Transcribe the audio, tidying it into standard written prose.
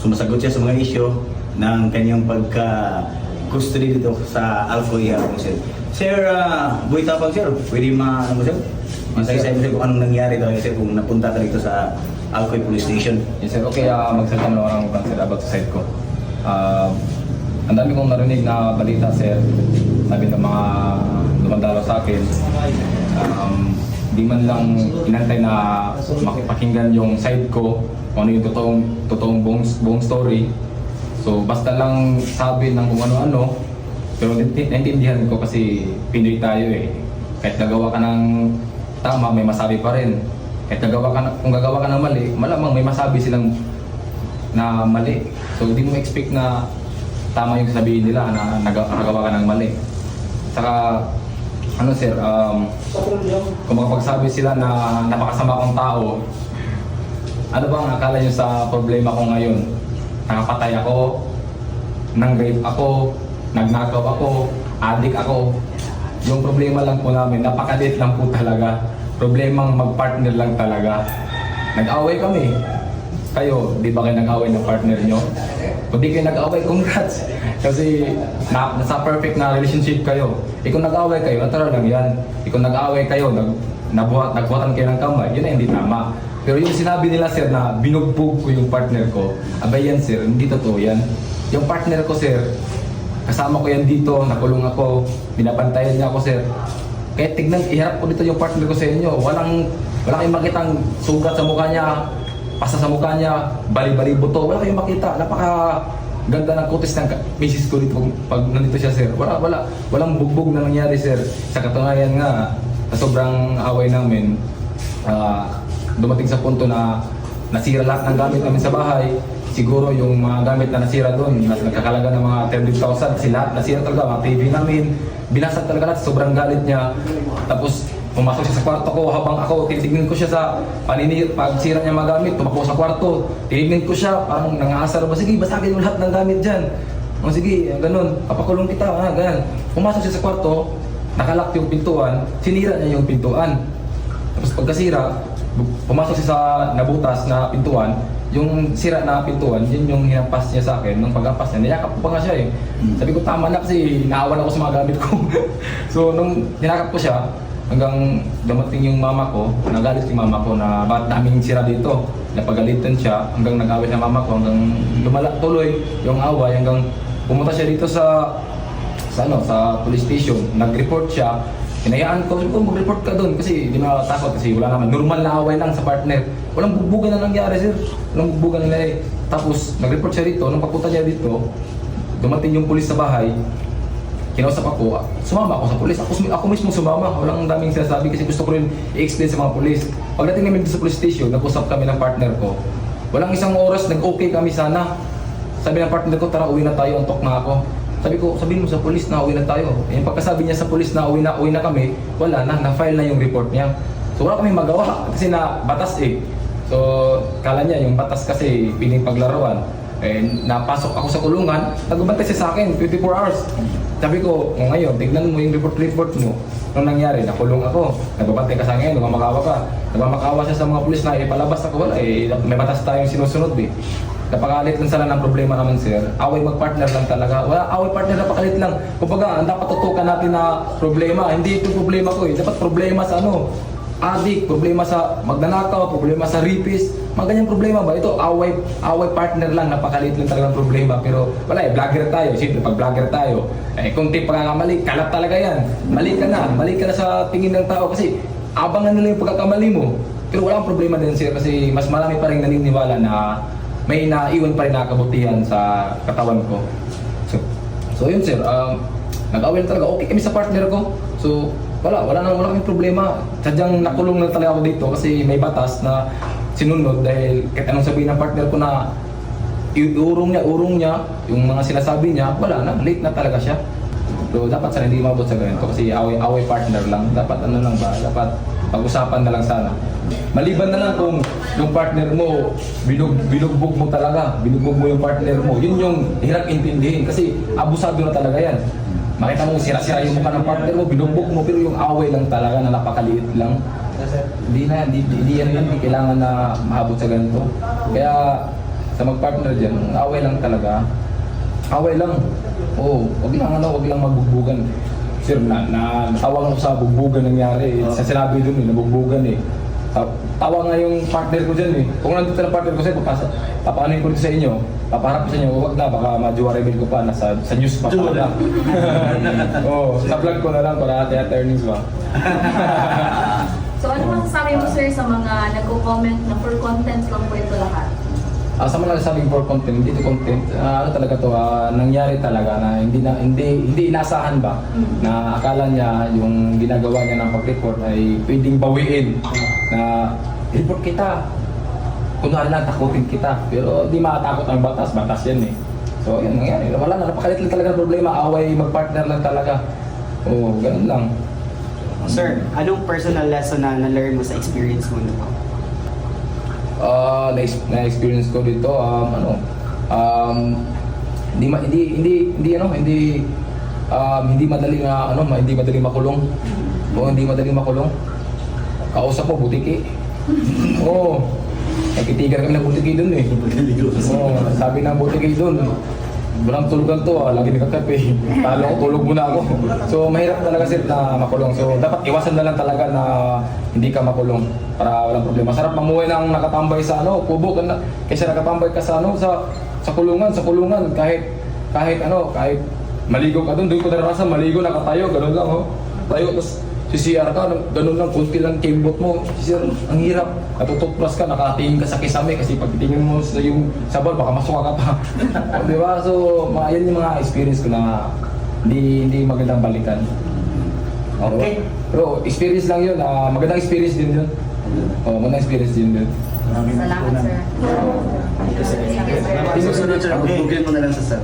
sumasagot siya sa mga isyo ng kanyang pagka-custody dito sa Alcoy po sir. Sir, Boy Tapang sir, pwede ano mo sir? Masakisay mo sir kung anong nangyari daw sir kung napunta ka dito sa Alcoy Police Station. Yes sir, okay, magsalita na lang sir about sa side ko. Ang dami kong narinig na balita sir, sabi ng mga dumandalo sa akin, di man lang inantay na makipakinggan yung side ko, kung ano yung totoong buong story. So basta lang sabi ng kung ano-ano, pero naintindihan ko kasi Pinoy tayo eh. Kahit nagawa ka ng tama, may masabi pa rin. Kahit kung gagawa ka ng mali, malamang may masabi silang na mali. So hindi mo expect na tama yung sabihin nila na nagawa ka ng mali. Saka ano sir, kung makapagsabi sila na napakasama kong tao, ano bang akala nyo sa problema ko ngayon? Nakapatay ako, nang-rape ako, nagnakaw ako, adik ako. Yung problema lang po namin, napakaliit lang po talaga. Problemang mag-partner lang talaga. Nag-away kami. Kayo, di ba kayo nag-away ng partner nyo? Kung di kayo nag-away, congrats! Kasi nasa perfect na relationship kayo. Kung nag-away kayo, natural lang yan. Kung nag-away kayo, nagbuhatan kayo ng kamay, yun ay hindi tama. Pero yung sinabi nila sir na binugbog ko yung partner ko, abay yan sir, hindi totoo yan. Yung partner ko sir, kasama ko yan dito, nakulong ako, binabantayan niya ako sir. Kaya tignan, iharap ko dito yung partner ko sa inyo. Walang kayong makitang sugat sa mukha niya, pasa sa mukha niya, bali-bali buto. Wala kayong makita. Napaka-ganda ng kutis ng misis ko dito pag nandito siya sir. Walang bugbog na nangyari sir. Sa katunayan nga, sa sobrang away namin, dumating sa punto na nasira lahat ng gamit namin sa bahay. Siguro yung mga gamit na nasira doon, nagkakalaga ng mga 30,000 kasi lahat nasira talaga, mga TV namin. Binasag talaga lahat, sobrang galit niya. Tapos pumasok siya sa kwarto ko habang ako, tinitignan ko siya sa pagsira niya mga gamit, tumakbo sa kwarto. Tinignan ko siya, parang nangaasar ba, sige, basagin mo lahat ng gamit dyan. O sige, ganun, papakulong kita, ganun. Pumasok siya sa kwarto, nakalak yung pintuan, sinira niya yung pintuan. Tapos pagkasira, pumasok siya sa nabutas na pintuan, yung sira na pintuan, yun yung hinampas niya sa akin. Nung pag-ampas niya, niyakap ko pa nga siya eh. Sabi ko, tama na kasi naawan ako sa mga gamit ko. So, nung hinakap ko siya, hanggang dumating yung mama ko, nagalit yung mama ko na bakit daming sira dito. Napagalitan siya, hanggang nag-away sa mama ko, hanggang lumala tuloy yung away, hanggang pumunta siya dito sa police station. Nag-report siya. Hinayaan ko, mag-report ka doon kasi hindi na takot kasi wala naman. Normal na away lang sa partner. Walang bugbugan na nangyari sir. Walang bugbugan na nangyari. Tapos nag-report siya dito, nung pagpunta niya dito, dumating yung pulis sa bahay, kinausap ako, sumama ako sa pulis. Ako mismo sumama, walang daming sinasabi kasi gusto ko rin i-explain sa mga pulis. Pagdating namin dito sa police station, nag-usap kami ng partner ko. Walang isang oras, nag-okay kami sana. Sabi ng partner ko, tara uwi na tayo, antok na ako. Sabi ko, sabihin mo sa pulis na uwi na tayo. Eh, pagkasabi niya sa pulis na uwi na kami, wala na-file na yung report niya. So wala kami magawa kasi na batas eh. So kala niya yung batas kasi piling paglaruan. Eh, napasok ako sa kulungan, nagbabantay siya sa akin 24 hours. Sabi ko, ngayon, tignan mo yung report mo. Nung nangyari, nakulong ako, nagbabantay ka sa akin, lumamakawa ka. Nagmamakawa siya sa mga pulis na ipalabas ako, wala eh, may batas tayong sinusunod eh. Napakalit lang sana ng problema naman sir. Away mag-partner lang talaga. Wala, away partner, napakalit lang. Kumbaga, dapat tutukan natin na problema. Hindi ito problema ko eh. Dapat problema sa adik, problema sa magnanakaw, problema sa rapist. Mga ganyang problema ba? Ito, away partner lang. Napakalit lang talaga ng problema. Pero wala eh, vlogger tayo. Siyempre, pag vlogger tayo, kunti pagkakamali, kalat talaga yan. Mali ka na sa tingin ng tao kasi abangan nila yung pagkakamali mo. Pero wala akong problema din sir kasi mas marami pa rin naniniwala na may naiwan pa rin na kabutihan sa katawan ko. So yun sir, nag-away na talaga. Okay kami sa partner ko. So wala kaming problema. Sadyang nakulong na talaga ako dito kasi may batas na sinunod dahil kahit anong sabihin ng partner ko na urong niya, yung mga sinasabi niya, wala na, late na talaga siya. So dapat sana hindi mabot sa ganito kasi away partner lang. Dapat dapat pag-usapan na lang sana. Maliban na lang kung yung partner mo, binugbog mo talaga, binugbog mo yung partner mo, yun yung hirap intindihin kasi abusado na talaga yan. Makita mo sira-sira yung mukha ng partner mo, binugbog mo, pero yung away lang talaga na napakaliit lang. Hindi kailangan na maabot sa ganito. Kaya sa magpartner dyan, away lang talaga. Away lang. Oo, wag lang magbugbugan. Sir, awang ako sa bugbugan nangyari. Sa sinabi dun nabugbugan tawa nga yung partner ko dyan Kung nandito na partner ko sa'yo, papaanoin ko dito sa inyo, papaharap ko sa inyo, huwag na, baka ma-reveal ko pa, sa news pa pala. Oo, sa vlog ko na lang para ate earnings ba. So ano masasabi mo sir sa mga nagko-comment na for content lang po ito lahat? Sa mga nagsasabing for content, hindi to content, ano talaga to, nangyari talaga na hindi inasahan ba na akala niya yung ginagawa niya ng pag-report ay pwedeng bawiin na report kita. Kunwari lang takutin kita, pero di makatakot ang batas yan So yun nangyari, wala na, napakalit lang talaga ng problema, away magpartner lang talaga. Oo, ganun lang. Sir, anong personal lesson na na-learn mo sa experience mo nito? Na-experience ko dito, hindi madaling makulong. O hindi madaling makulong. Kausap mo, butiki. Oo. Nagtitigan kami ng butiki dun Oo, sabi ng butiki dun, walang tulugan to lagi nagkakape. Talo ko, tulog muna ako. So mahirap talaga sir na makulong. So dapat iwasan na lang talaga na hindi ka makulong para walang problema. Sarap mamuhay ng nakatambay sa kubo kaysa nakatambay ka sa sa kulungan kahit maligo ka doon ko naranasan maligo nakatayo ganun lang tayo tapos CCR ka ganun lang kunti lang kembot mo CCR ang hirap natutuplas ka nakatingin ka sa kisame kasi pag tingin mo sa yung sabal baka masuka ka pa. Di ba? So yan yung mga experience ko na hindi magandang balikan. Okay. Pero experience lang yun, magandang experience din yun. Magandang experience din yun. Salamat sir. Thank you, sir. Thank you, sir. Susunod, sir. Bugyan mo na lang sa sir.